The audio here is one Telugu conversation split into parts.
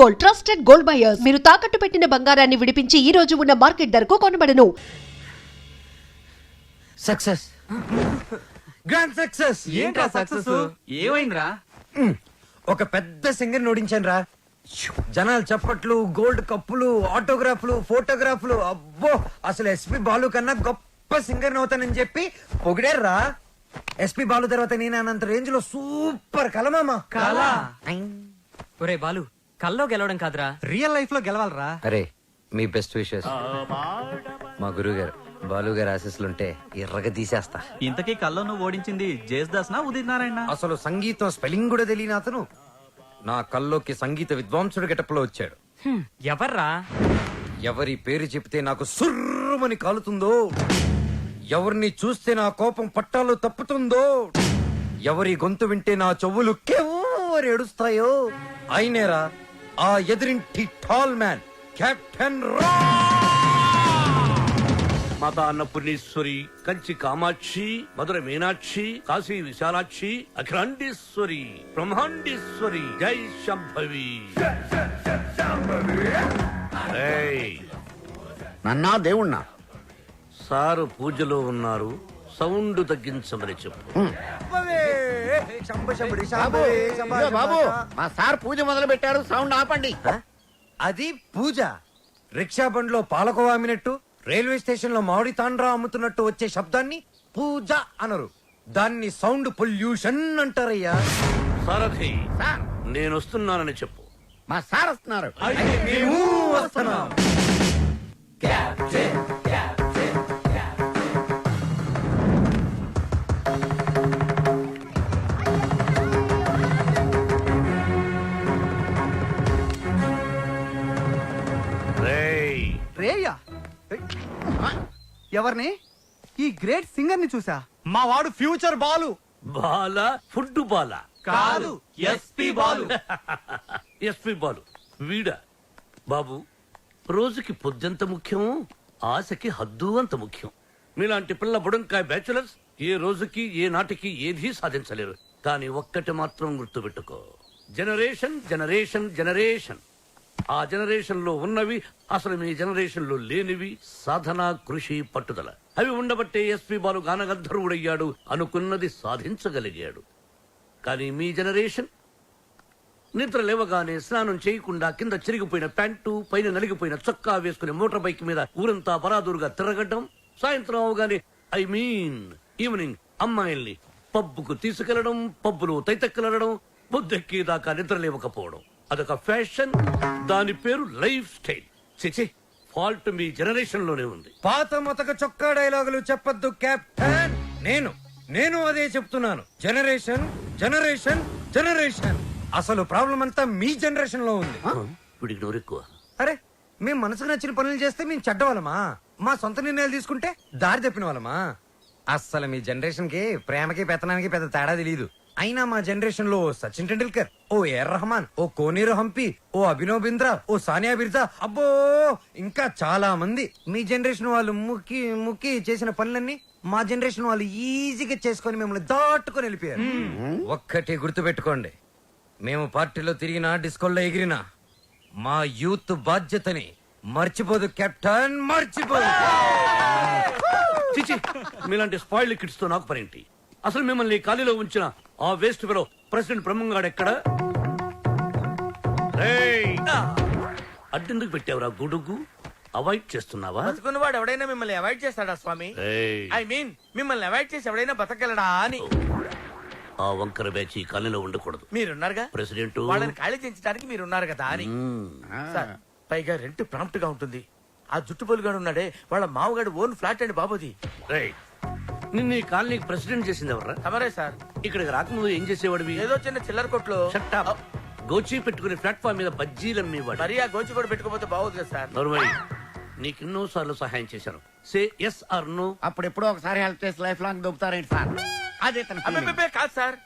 Gold, trusted gold buyers. మీరు తాకట్టు పెట్టిన బంగారాన్ని విడిపించి ఈ రోజు ఉన్న మార్కెట్ ధరకు కొనబడను. Success, grand success. ఏంట్రా సక్సెస్? ఏమైందిరా? ఒక పెద్ద సింగర్ ఓడించాను రా. జనాలు చప్పట్లు, గోల్డ్ కప్పులు, ఆటోగ్రాఫ్లు, ఫోటోగ్రాఫ్లు. అబ్బో, అసలు ఎస్పి బాలు కన్నా గొప్ప సింగర్ అవుతానని చెప్పి పొగిడారా. ఎస్పి బాలు తర్వాత నేను అనంత రేంజ్ లో సూపర్ కలమామా. కలా? ఒరే బాలు, కల్లో గెలవడం కాదురా, రియల్ లైఫ్ లో గెలవాలరా. అరే, మీ బెస్ట్ విషెస్. మా గురువు గారు బాలు గారు ఆశీస్సులుంటే ఎర్రగా తీసేస్తా. ఇంతకీ కల్లో నువ్వు ఓడించింది జేస్దాస్ నా ఉదిత్ నారాయణ? అసలు సంగీతం స్పెల్లింగ్ కూడా తెలియని అతను నా కల్లోకి సంగీత విద్వాంసుడు గెటప్లో వచ్చాడు. ఎవర్రా? ఎవరి పేరు చెప్తే నాకు సుర్రుమని కాలుతుందో, ఎవరిని చూస్తే నా కోపం పట్టాలు తప్పుతుందో, ఎవరి గొంతు వింటే నా చెవులు కెవ్వరు ఏడుస్తాయో అయినేరా ఆ ఎదురింటి టాల్ మ్యాన్, కెప్టెన్ రా. మాతా అన్నపూర్ణేశ్వరి, కంచి కామాక్షి, మధుర మీనాక్షి, కాశీ విశాలాక్షి, అఖిలాండేశ్వరి, బ్రహ్మాండేశ్వరి, జై శంభవి. నన్నా దేవుణ్ణా? సారు పూజలో ఉన్నారు, సౌండ్ తగ్గించమని చెప్పు. ఇదిగో బాబు, మా సార్ పూజ మొదలు పెట్టారు, సౌండ్ ఆపండి. అది పూజ. రిక్షా బండ్లో పాలకోవా అమ్మినట్టు, రైల్వే స్టేషన్ లో మామిడి తాండ్రా అమ్ముతున్నట్టు వచ్చే శబ్దాన్ని పూజ అనరు, దాన్ని సౌండ్ పొల్యూషన్ అంటారయ్యా. సారథి, సార్, నేను వస్తున్నానని చెప్పు. మా సార్ వస్తున్నారు. మేము వస్తున్నాం. రేయ్, రేయా? ఎవరిని? ఈ గ్రేట్ సింగర్ ని చూసా. మా వాడు ఫ్యూచర్ బాలు. బాల ఫుడ్ బాల కాదు, ఎస్పి బాలు. ఎస్పి బాలు వీడా? బాబు, రోజుకి పొద్దెంత ముఖ్యం, ఆశకి హద్దు అంత ముఖ్యం. మీలాంటి పిల్ల బుడంకాయ బ్యాచులర్స్ ఏ రోజుకి ఏ నాటికి ఏదీ సాధించలేరు. కానీ ఒక్కటి మాత్రం గుర్తుపెట్టుకో, జనరేషన్ జనరేషన్ జనరేషన్. ఆ జనరేషన్ లో ఉన్నవి అసలు మీ జనరేషన్ లో లేనివి సాధన, కృషి, పట్టుదల. అవి ఉండబట్టే ఎస్పి బాలు గానగంధర్వుడయ్యాడు, అనుకున్నది సాధించగలిగాడు. కానీ మీ జనరేషన్ నిద్ర లేవగానే స్నానం చేయకుండా కింద చిరిగిపోయిన ప్యాంటు, పైన నలిగిపోయిన చొక్కా వేసుకుని మోటార్ బైక్ మీద ఊరంతా బరాదూరుగా తిరగడం, సాయంత్రం అవగానే ఈవినింగ్ అమ్మాయిల్ని పబ్బుకు తీసుకెళ్లడం, పబ్బులో తైతెక్కలడం, బుద్ధెక్కి దాకా నిద్ర లేవకపోవడం. అదొక ఫ్యాషన్, దాని పేరు లైఫ్ స్టైల్. చిచి, ఫాల్ట్ మీ జనరేషన్ లోనే ఉంది. పాత మొతక చొక్కా డైలాగులు చెప్పొద్దు కెప్టెన్. నేను అదే చెప్తున్నాను. Generation generation generation. అసలు ప్రాబ్లం అంతా మీ జనరేషన్ లో ఉంది. వీడికి నోరెక్కువ. అరే, మేము మనసుకు నచ్చిన పనులు చేస్తే మేము చెడ్డవాళ్ళమా? మా సొంత నిర్ణయాలు తీసుకుంటే దారి తప్పిన వాళ్ళమా? అస్సలు మీ జనరేషన్ కి ప్రేమకి పెత్తనానికి పెద్ద తేడా తెలియదు. అయినా మా జనరేషన్ లో సచిన్ టెండూల్కర్, ఓ ఏఆర్ రెహమాన్, ఓ కోనేరు హంపి, ఓ అభినవ్ బింద్రా, ఓ సానియా బిర్జా, అబ్బో ఇంకా చాలా మంది. మీ జనరేషన్ వాళ్ళు ముక్కి ముక్కి చేసిన పనులన్నీ మా జనరేషన్ వాళ్ళు ఈజీగా చేసుకొని మిమ్మల్ని దాటుకొని వెళ్ళిపోయారు. ఒక్కటి గుర్తు పెట్టుకోండి, మేము పార్టీలో తిరిగినా, డిస్కోల్లో ఎగిరినా మా యూత్ బాధ్యతని మర్చిపోదు కెప్టెన్, మర్చిపోదు. చిచి, మీలాంటి స్పాయిల్ కిడ్స్ తో నాకు పనేంటి? అసలు మిమ్మల్ని ఖాళీలో ఉంచిన ఆ వేస్ట్ ఫెలో ప్రెసిడెంట్ బ్రహ్మంగాడు ఎక్కడ? అడ్డెందుకు పెట్టావురా గుడుగు? అవాయిడ్ చేస్తున్నావా? బతుకున్నవాడు ఎవడైనా మిమ్మల్ని అవాయిడ్ చేస్తాడా స్వామి? ఐ మీన్ మిమ్మల్ని అవాయిడ్ చేసి ఎవడైనా బతకగలడా అని. ఆ వంకర బ్యాచ్ ఈ ఖాళీలో ఉండకూడదు. మీరున్నారుగా ప్రెసిడెంట్, వాళ్ళని ఖాళీ చేయించడానికి మీరున్నారు కదా అని. సార్, పైగా రెంట్ ప్రాంప్ట్ గా ఉంటుంది. ఆ జుట్టు పొలుగాడు ఉన్నాడే, వాళ్ళ మామగాడు ఓన్ ఫ్లాట్ అండి బాబుది. నిన్న ఈ కాలనీకి ప్రెసిడెంట్ చేసింది ఎవర్రా? తమరే సార్. ఇక్కడికి రాకముందు ఏం చేసేవాడివి? ఏదో చిన్న చిల్లర కొట్లో గోచి పెట్టుకుని ప్లాట్ఫామ్ మీద బజ్జీలు అమ్మేవాడు. మరి ఆ గోచి కూడా పెట్టుకోపోతే బాగోదు కదా సార్. నోర్మల్, నీకెన్నో సార్లు సహాయం చేశాను. Say yes or no. అప్పుడెప్పుడో ఒకసారి హెల్ప్ చేసి లైఫ్ లాంగ్ దొబ్బుతారేంటి సార్? అదే తన feeling. అబ్బే కాదు సార్.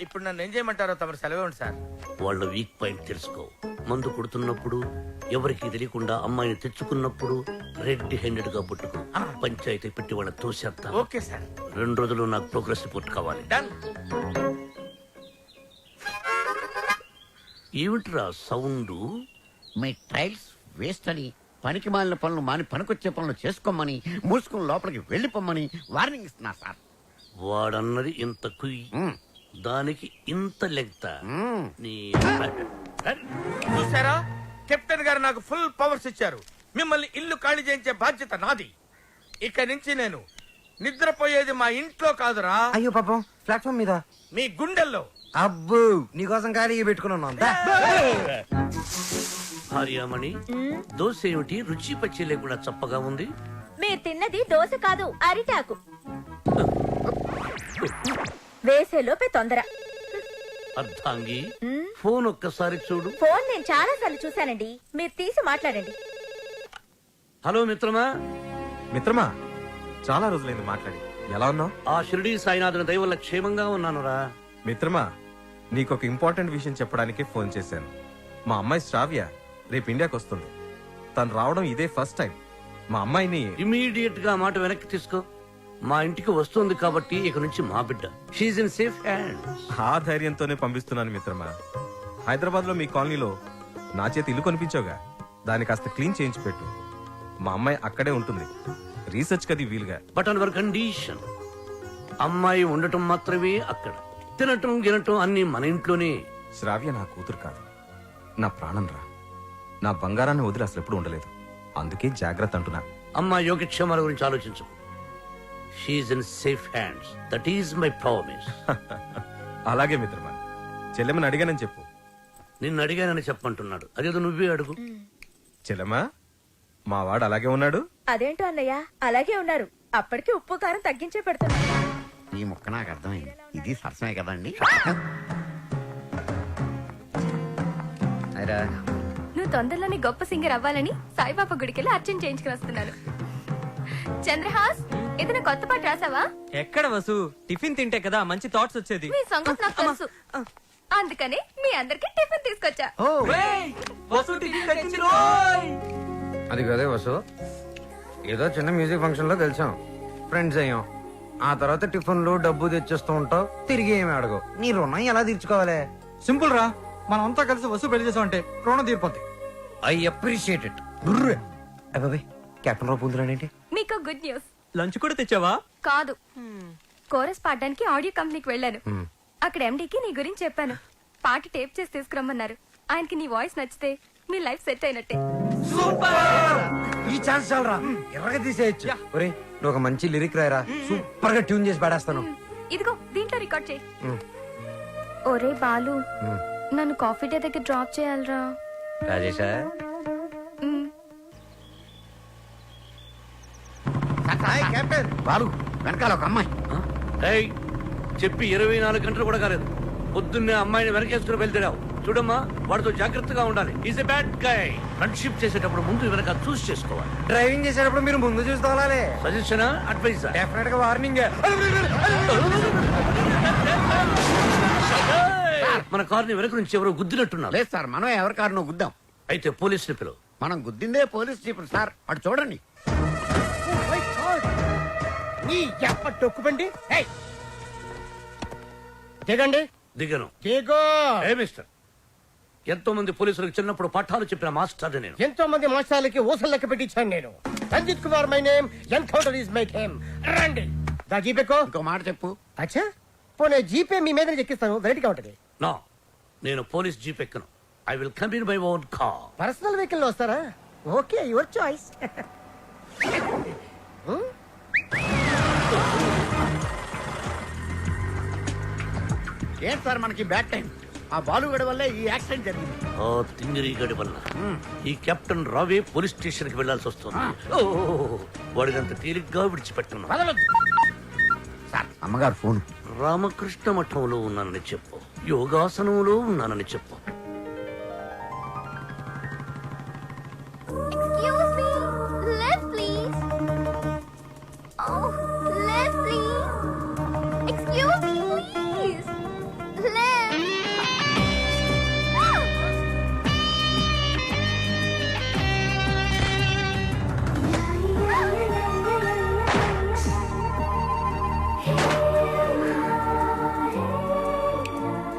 ఇప్పుడు నన్ను ఏం చేయమంటారో తమరు సెలవు సార్. వాళ్ళ వీక్ పాయింట్ తెలుసుకో. మందు కొడుతున్నప్పుడు, ఎవరికి తెలియకుండా అమ్మాయిని తెచ్చుకున్నప్పుడు రెడ్ హ్యాండెడ్ గా పుట్టుకు పంచాయతీ పెట్టి వాళ్ళ తోసేస్తా. Okay sir. 2 రోజులు నాకు ప్రోగ్రెస్ రిపోర్ట్ కావాలి. డన్. ఏమిట్రా సౌండ్? మీ ట్రైల్స్ వేస్ట్ అని, పనికి మాలిన పనులు మాని పనికొచ్చే పనులు చేసుకోమని, మూసుకుని లోపలికి వెళ్ళిపోమ్మని వార్నింగ్ ఇస్తున్నా సార్. వాడన్నది ఇంత కుయ్, మ్మ్. దానికి ఇంత లెంగ్త. మ్మ్. నీ చూసారా, కెప్టెన్ గారు నాకు ఫుల్ పవర్స్ ఇచ్చారు. మిమ్మల్ని ఇల్లు ఖాళీ చేయించే బాధ్యత నాది. ఇక నుంచి నేను నిద్రపోయేది మా ఇంట్లో కాదురా, అయ్యో పాపం ప్లాట్ఫామ్ మీద. మీ గుండెల్లో. అబ్బు నీకోసం ఖాళీ పెట్టుకుని ఉన్నాం దా. భార్యామణి, దోశ ఏమిటి రుచి పచ్చి లేకుండా చప్పగా ఉంది? మీరు తిన్నది దోశ కాదు, అరిటాకు. వేసేలోపే తొందర. అర్థాంగి, ఫోన్ ఒక్కసారి చూడు. ఫోన్ నేను చాలా సార్లు చూశానండి, మీరు తీసి మాట్లాడండి. హలో మిత్రమా. మిత్రమా, చాలా రోజులైంది మాట్లాడి. ఎలా ఉన్నావు? ఆ షిరిడీ సాయినాథుని దయ వల్ల క్షేమంగా ఉన్నానురా. మిత్రమా, నీకొక ఇంపార్టెంట్ విషయం చెప్పడానికి ఫోన్ చేశాను. మా అమ్మాయి శ్రావ్య రేపు ఇండియాకి వస్తుంది. తను రావడం ఇదే ఫస్ట్ టైం. మా అమ్మాయిని ఇమీడియట్ గా మాట వెనక్కి తీసుకో. మా ఇంటికి వస్తుంది కాబట్టి ఇక నుంచి మా బిడ్డ. She's in safe hand. ఆ ధైర్యంతోనే పంపిస్తున్నాను మిత్రమా. హైదరాబాద్ లో మీ కాలనీలో నా చేతి ఇల్లు కొనిపించావుగా, దాన్ని కాస్త క్లీన్ చేయించి పెట్టు. మా అమ్మాయి అక్కడే ఉంటుంది, రీసెర్చ్ కది వీలుగా. బట్ ఆన్ అవర్ కండిషన్, అమ్మాయి ఉండటం మాత్రమే అక్కడ, తినటం గినటం అన్ని మన ఇంట్లోనే. శ్రావ్య నా కూతురు కాదు, నా ప్రాణం రా. నా బంగారాన్ని వదిలి అసలు ఎప్పుడు ఉండలేదు. అందుకే జాగ్రత్త అంటున్నా. అమ్మాయి యోగక్షేమాల గురించి ఆలోచించు. She's in safe hands. That is my promise. అలాగే మిత్రమా, చెల్లెమ్మని అడిగానని చెప్పు. నిన్ను అడిగానని చెప్పంటున్నాడు, అదేదో నువ్వే అడుగు. చెల్లెమ్మా, మా వాడు అలాగే ఉన్నాడు. అదేంటో అన్నయ్య, అలాగే ఉన్నారు. అప్పటికి ఉప్పు కారం తగ్గించే పెడుతున్నా. ఈ ముక్క నాకు అర్థమైంది. ఇది సరసమే కదండి. నువ్వు తొందరలోనే గొప్ప సింగర్ అవ్వాలని సాయిబాబా గుడికెళ్ళి అర్చన చేయించుకుని వస్తున్నాను. చంద్రహాస్, ఏదైనా కొత్త పాట రాసావా? ఎక్కడ వసు, టిఫిన్ తింటే కదా మంచి థాట్స్ వచ్చేది. మీ సంగతి నాకు తెలుసు, అందుకని మీ అందరికి టిఫిన్ తీసుకొచ్చా. అది కదే వసు, ఏదో చిన్న మ్యూజిక్ ఫంక్షన్ లో కలిసాం, ఫ్రెండ్స్ అయ్యాం. ఆ తర్వాత టిఫిన్లు డబ్బు తెచ్చేస్తూ ఉంటావు, తిరిగి ఏమి అడగవు. నీ రుణం ఎలా తీర్చుకోవాలి? సింపుల్ రా, మనం అంతా కలిసి వసూలు పెళ్లి చేసామంటే రుణం తీరిపోద్ది. I appreciate it. అబ్బాయి కెప్టెన్ రావు పూందురాడేంటి? మీకు గుడ్ న్యూస్. లంచ్ కూడా తెచ్చావా? కాదు, కోరస్ పాడడానికి ఆడియో కంపెనీకి వెళ్ళాను. అక్కడ ఎండీకి నీ గురించి చెప్పాను. పాట టేప్ చేసి తీసుకురమ్మన్నారు. ఆయనకి నీ వాయిస్ నచ్చితే మీ లైఫ్ సెట్ అయినట్టే. ఈ ఛాన్స్ చాలరా, ఎర్రగా తీసేయచ్చు. ఒరే నువ్వు ఒక మంచి లిరిక్ రాయరా, సూపర్ గా ట్యూన్ చేసి పాడేస్తాను. ఇదిగో దీంట్లో రికార్డ్ చేయి. ఒరే బాలు, నన్ను కాఫీ డే దగ్గర డ్రాప్ చేయాలరా. రాజేశా, కెప్టెన్ బాలు, వెనకాల ఒక అమ్మాయి. ఏయ్, చెప్పి 24 గంటలు కూడా కాలేదు, పొద్దున్నే అమ్మాయిని వెనకేసుకుని వెళ్తావు. చూడమ్మా, వాడితో జాగ్రత్తగా ఉండాలి. Is a bad guy. Friendship చేసేటప్పుడు ముందు వెనక చూస్ చేసుకోవాలి. డ్రైవింగ్ చేసేటప్పుడు మీరు ముందు చూసుకోవాలి. సజెషనా, అడ్వైజా? డెఫినెట్ గా వార్నింగ్. మన కార్ని వెనక నుంచి ఎవరో గుద్దినట్టున్నారు. లేదు సార్, మనం ఎవరి కారునో గుద్దాం. అయితే పోలీసుని పిలువు. మనం గుద్దిందే పోలీస్ జీపులు సార్, అటు చూడండి. టొక్కుబండి దిగండి. దిగను. దిగో. ఏ మిస్టర్, ఎంతో మంది పోలీసులకు చిన్నప్పుడు పాఠాలు చెప్పిన మాస్టర్ నేను. ఎంతో మంది మోసాలకి ఊసలు లెక్క పెట్టించాను నేను. Ranjith Kumar my name, encounter is my game. రండి, దా జీపేకో. ఇంకో మాట చెప్పు. అచ్చా, పోనీ జీపే మీ మీద ఎక్కిస్తాను, వెరైటీగా ఉంటది. నో, నేను పోలీస్ జీప్ ఎక్కను. I will come in my own car. Personal vehicle లో వస్తారా? Okay, your choice. ఏంటి సార్ మనకి బ్యాడ్ టైం? ఆ బాలుగడి వల్లే ఈ యాక్సిడెంట్ జరిగింది. ఆ తింగిరి గడి వల్ల ఈ కెప్టెన్ రావే పోలీస్ స్టేషన్ కి వెళ్లాల్సి వస్తుంది. వాడినంత తేలిగ్గా విడిచిపెట్టున్నా. సార్, అమ్మగారు ఫోన్. రామకృష్ణ మఠంలో ఉన్నానని చెప్పు, యోగాసనంలో ఉన్నానని చెప్పు. Excuse me, left please. Oh, left please. Excuse me, please. Left.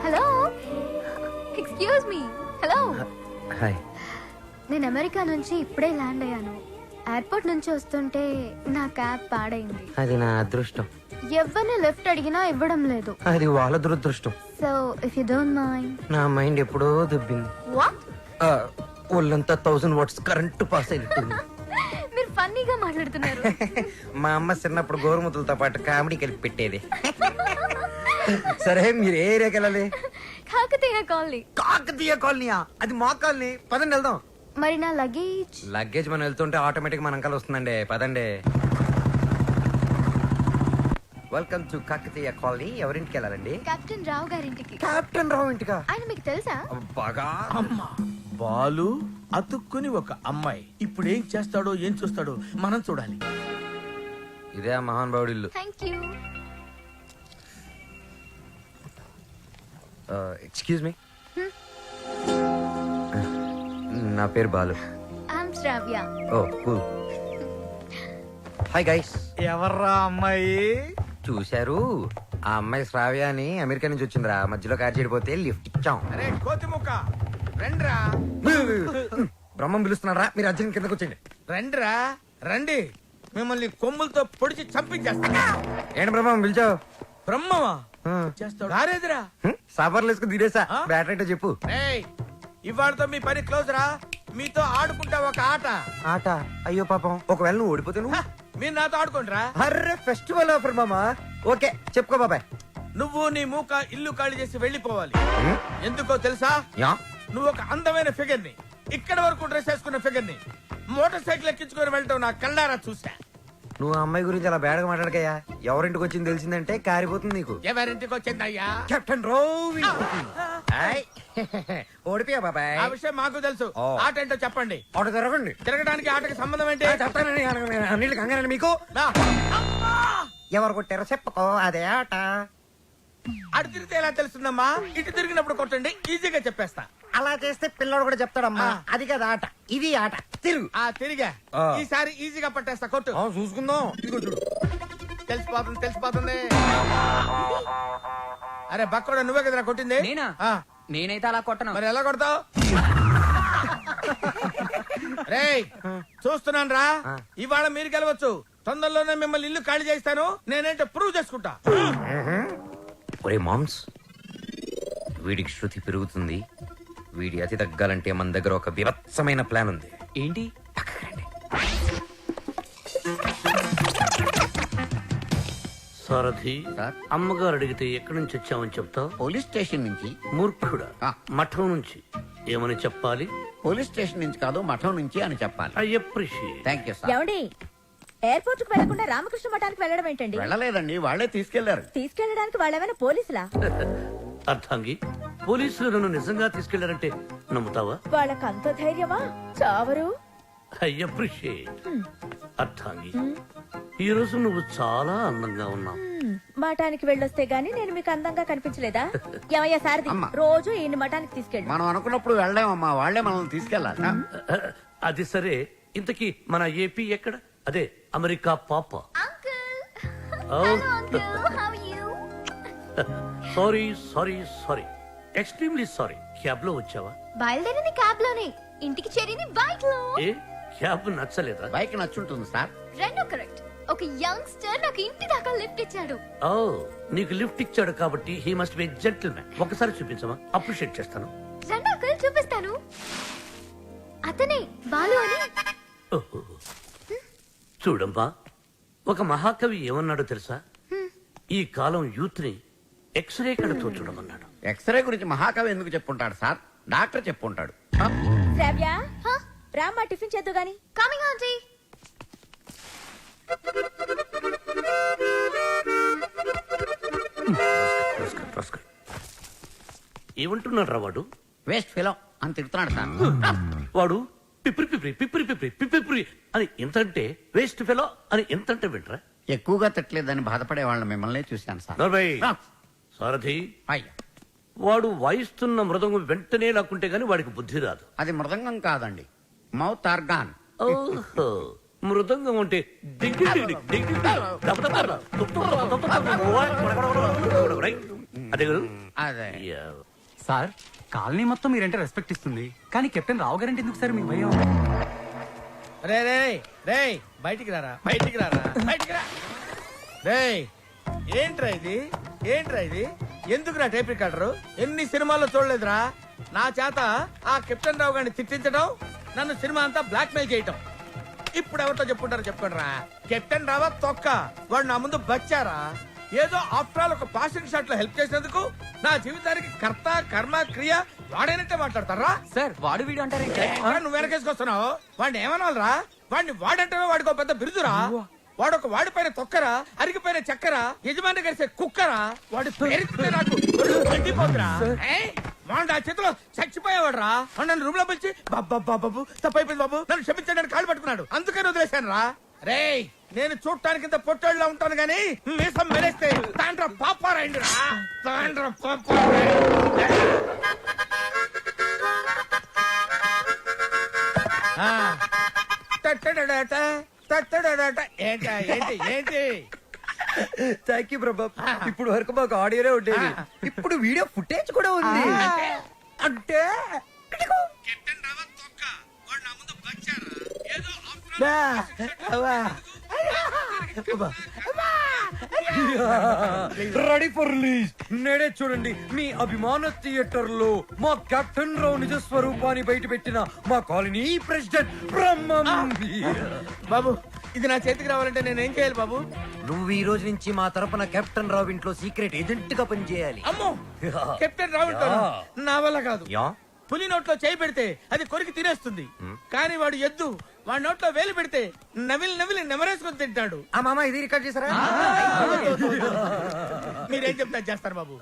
Hello. నేను అమెరికా నుంచి ఇప్పుడే ల్యాండ్ అయ్యాను. ఎయిర్పోర్ట్ నుంచి వస్తుంటే నా క్యాబ్ పాడైంది. అది నా అదృష్టం. ఎవరిని లిఫ్ట్ అడిగినా ఇవ్వడం లేదు. అది వాళ్ళ దురదృష్టం. So if you don't mind. నా మైండ్ ఎప్పుడో దుబ్బింది. వాట్? ఒళ్ళంతా 1000 వాట్స్ కరెంటు పాస్ అయినట్టుంది. మీరు ఫన్నీగా మాట్లాడుతున్నారు. మా అమ్మ చిన్నప్పుడు గోరుముతులతో పాటు కామెడీ కలిపి పెట్టేది. సరే మీరు ఏ ఏరియాకి వెళ్ళాలి? కాకతీయ కాలనీ. కాకతీయ కాలనీయా? అది మా కాలనీ. పదండి వెళ్దాం. మరి నా లగేజ్? లగేజ్ మనం వెళ్తుంటే ఆటోమేటిక్ మన అంకల్ వస్తుందండి. పదండి. Welcome to Kakatiya colony. ఎవరింటికి వెళ్ళాలండి? కెప్టెన్ రావు గారింటికి. కెప్టెన్ రావు ఇంటికా? ఆయన మీకు తెలుసా? బాగా. అమ్మా బాలు అతుక్కుని ఒక అమ్మాయి ఇప్పుడు ఏం చేస్తాడో ఏం చూస్తాడో మనం చూడాలి. ఇదే ఆ మహానుభావుడి ఇల్లు. Thank you. Excuse me. నా పేరు Balu. I'm Shravya. Oh cool. Hi guys. ఎవర్రా అమ్మాయి? చూశారు, ఆ అమ్మాయి శ్రావ్య అని అమెరికా నుంచి వచ్చిందిరా. మధ్యలో కార్ చెడిపోతే లిఫ్ట్ ఇచ్చాం. అరే కోతి ముక్క రండ్రా బ్రహ్మం పిలుస్తున్నారా? మీరు అర్జున్ కిందకు వచ్చేయండి. రండ్రా రండి, మిమ్మల్ని కొమ్ములతో పొడిచి చంపించేస్తా. ఏంటి బ్రహ్మం పిలిచావు? బ్రహ్మమా చేస్తాడు రారేదిరా. సాఫర్లు వేసుకుని తీరేసా. ఆ? బ్యాటరీ అయితే చెప్పు. ఏయ్ ఇవాళతో మీ పని క్లోజ్ రా. మీతో ఆడుకుంటా ఒక ఆట. ఆట? అయ్యో పాపం, ఒకవేళ నువ్వు ఓడిపోతే నువ్వు? మీరు నాతో ఆడుకోండిరా. అర్రే ఫెస్టివల్ ఆఫర్ మామా. ఓకే చెప్పుకో బాబాయ్. నువ్వు నీ మూక ఇల్లు ఖాళీ చేసి వెళ్ళిపోవాలి. ఎందుకో తెలుసా? యా? నువ్వు ఒక అందమైన ఫిగర్ ని, ఇక్కడ వరకు డ్రెస్ వేసుకున్న ఫిగర్ ని మోటార్ సైకిల్ ఎక్కించుకొని వెళ్ళటం నా కళ్ళారా చూసా. నువ్వు ఆ అమ్మాయి గురించి అలా బేడగా మాట్లాడకయ్యా. ఎవరింటికి వచ్చింది తెలిసిందంటే కారిపోతుంది నీకు. ఎవరింటికి వచ్చిందయ్యా? కెప్టెన్ రోవి. ఓడిపోయా బాబాయ్. ఆ విషయం మాకు తెలుసు. ఓ. ఆట ఏంటో చెప్పండి. ఆట తిరగండి. తిరగడానికి ఆటకి సంబంధం ఏంటి? చెప్తానండి. అన్నిటికి కంగారండి మీకు. నా. అమ్మా! ఎవరు కొట్టారో చెప్పుకో, అదే ఆట. అటు తిరిగితే ఎలా తెలుస్తుందమ్మా? ఇటు తిరిగినప్పుడు కొట్టండి, ఈజీగా చెప్పేస్తా. అలా చేస్తే పిల్లడు కూడా చెప్తాడమ్మా. ఆ. అది కదా ఆట, ఇది ఆట. తిరుగు. ఆ తిరిగా ఆ. ఈసారి ఈజీగా పట్టేస్తా. కొట్టు. చూసుకుందాం. ఇదిగో చూడు. తెలిసిపోతుంది తెలిసిపోతుంది. అరే బక్కోడా, నువ్వే కదరా కొట్టింది? నేనా? ఆ. నేనైతే అలా కొట్టను. మరి ఎలా కొడతావు? రేయ్ చూస్తున్నాను రా. ఆ. ఇవాళ మీరు గెలవచ్చు. తొందరలోనే మిమ్మల్ని ఇల్లు ఖాళీ చేస్తాను. నేనేంటో ప్రూవ్ చేసుకుంటా. ఒరే మామ్స్, వీడికి శృతి పెరుగుతుంది. వీడి అతి తగ్గాలంటే మన దగ్గర ఒక వివత్సమైన ప్లాన్ ఉంది. ఏంటి? సారథి, సార్? అమ్మగారు అడిగితే ఎక్కడి నుంచి వచ్చామని చెప్తావు? పోలీస్ స్టేషన్ నుంచి. మూర్ఖుడా, ఆ. మఠం నుంచి ఏమని చెప్పాలి? పోలీస్ స్టేషన్ నుంచి కాదు, మఠం నుంచి అని చెప్పాలి. I appreciate. Thank you sir. ఏమండి, ఎయిర్పోర్ట్ కు వెళ్లకుండా రామకృష్ణ మఠానికి వెళ్ళడం ఏంటండి? వెళ్ళలేదండి, వాళ్ళే తీసుకెళ్లారు. తీసుకెళ్ళడానికి వాళ్ళేమైనా పోలీసులా? అర్థంగి, పోలీసులు నన్ను నిజంగా తీసుకెళ్లారంటే నమ్ముతావా? వాళ్ళకంత ధైర్యమా? చావరు. I appreciate. అర్థంగి, ఈ రోజు నువ్వు చాలా అందంగా ఉన్నావు. మఠానికి వెళ్ళొస్తే గానీ నేను మీకు అందంగా కనిపించలేదా? ఏమయ్యా సారథి, అమ్మా. రోజు ఈయన మఠానికి తీసుకెళ్ళు. మనం అనుకున్నప్పుడు వెళ్ళామమ్మా, వాళ్ళే మనల్ని తీసుకెళ్లాలి. అది సరే, ఇంతకీ మన ఏపీ ఎక్కడ? అదే అమెరికా పాప. Sorry sorry sorry, extremely sorry. Cab లో వచ్చావా? బయలుదేరింది క్యాబ్ లోనే, ఇంటికి చేరింది బైక్ లో. ఏ క్యాబ్ నచ్చలేదా? బైక్ నచ్చుంటుంది సార్. రెండు కరెక్ట్. ఒక యంగ్స్టర్ నాకు ఇంటి దాకా లిఫ్ట్ ఇచ్చాడు. ఓ, నీకు లిఫ్ట్ ఇచ్చాడు కాబట్టి హీ మస్ట్ బి జెంటిల్మెన్. ఒకసారి చూపించమా, అప్రిషియేట్ చేస్తాను. రెండు అంకుల్ చూపిస్తాను. అతనే బాలు అని. ఓహో. చూడమ్మా, ఒక మహాకవి ఏమన్నాడో తెలుసా? ఈ కాలం యూత్ ని ఎక్స్రే కడతో చూడమన్నాడు. ఎక్స్రే గురించి మహాకవి ఎందుకు చెప్పుంటాడు సార్? డాక్టర్ చెప్పుంటాడు. శ్రావ్య, Huh? రామ్మా టిఫిన్ చేద్దు గాని. Coming aunty. ఏమంటున్నాడు రా వాడు? వేస్ట్ ఫెలో అని తిడుతున్నాడు సార్. వాడు పిప్రి పిప్రి పిప్రి పిప్రి పిప్రి అని ఎంతంటే వేస్ట్ ఫెలో అని ఎంతంటే వింటరా? ఎక్కువగా తిట్టలేదని బాధపడే వాళ్ళని మిమ్మల్ని చూశాను సార్. నర్వై ఆ, సారథి, అయ్యా, వాడు వాయిస్తున్న మృదంగం వెంటనే లాక్కుంటే గాని వాడికి బుద్ధి రాదు. అది మృదంగం కాదండి, మౌత్ ఆర్గాన్. ఓహో, మృదంగం అంటే డింగ్ డింగ్ డింగ్ డింగ్ డింగ్ దబ దబ దబ తుప్ తుప్ దబ దబ దబ. అదే కదా? అదే యా. సార్, కాలనీ మొత్తం మీరంటే రెస్పెక్ట్ ఇస్తుంది కానీ కెప్టెన్ రావు గారంటే ఎందుకు సార్ మీకు భయం? రే రే రే బయటికి రారా, బయటికి రారా, బయటికి రా. రే ఏంట్రా ఇది, ఏంట్రా ఇది? ఎందుకురా టేప్ రికార్డరు? ఎన్ని సినిమాల్లో చూడలేదురా నా చేత ఆ కెప్టెన్ రావు గారిని తిట్టించడం, నన్ను సినిమా అంతా బ్లాక్ మెయిల్ చేయటం. ఇప్పుడు ఎవరితో చెప్పుకుంటారో చెప్పుకోండిరా. కెప్టెన్ రావా తొక్క, వాడు నా ముందు బచ్చారా. ఏదో ఆఫ్టర్ ఆల్ ఒక పాసింగ్ షాట్ లో హెల్ప్ చేసినందుకు నా జీవితానికి కర్త కర్మ క్రియ వాడైనట్టే మాట్లాడతారా? సార్ వాడు వీడు అంటారు నువ్వు వెనకేసుకొస్తున్నావు. వాడిని ఏమనాలరా? వాడిని వాడంటే వాడికి ఒక పెద్ద బిరుదురా. వాడొక వాడిపైన తొక్కరా, అరిగిపోయిన చక్కరా, యజమాని కలిసే కుక్కరా. వాడి పేరు నాకు ఒళ్ళు మండిపోతురా. వాడు ఆ చేతిలో చచ్చిపోయేవాడు రా. నన్ను రూమ్ లో పిలిచి బాబు తప్పైపోయింది బాబు నన్ను క్షమించడానికి కాళ్ళు పట్టుకున్నాడు. అందుకని వదిలేశాను రా. రే నేను చూడటానికి ఇంత పొట్టోళ్ళ ఉంటాను గానీ మీసం మెరేస్తే తాండ్ర పాపారాయండి రా. తాండ్ర ఏంటి ఏంటి ఏంటి? థ్యాంక్ యూ ప్రభా. ఇప్పుడు వరకు మాకు ఆడియోనే ఉండేది, ఇప్పుడు వీడియో ఫుటేజ్ కూడా ఉంది. అంటే కెప్టెన్ రావా తొక్క, వాడు నా ముందు బచ్చారా. ఏదో రెడీ ఫర్ రిలీజ్. నేడే చూడండి మీ అభిమాన థియేటర్ లో మా కెప్టెన్ రావు నిజ స్వరూపాన్ని బయట పెట్టిన మా కాలనీ ప్రెసిడెంట్ బ్రహ్మం. బాబు ఇది నా చేతికి రావాలంటే నేనేం చేయాలి బాబు? నువ్వు ఈ రోజు నుంచి మా తరపున కెప్టెన్ రావు ఇంట్లో సీక్రెట్ ఏజెంట్ గా పనిచేయాలి. అమ్మో కెప్టెన్ రావు నా వల్ల కాదు. యా పులి నోట్లో చేయి పెడితే అది కొరికి తినేస్తుంది, కానీ వాడు ఎద్దు. వాడి నోట్లో వేలు పెడితే నవిలి నెమరేసుకొని తింటాడు. ఆ మామ ఇది రికార్డ్ చేశారా? మీరేం చెప్తా చేస్తారు బాబు.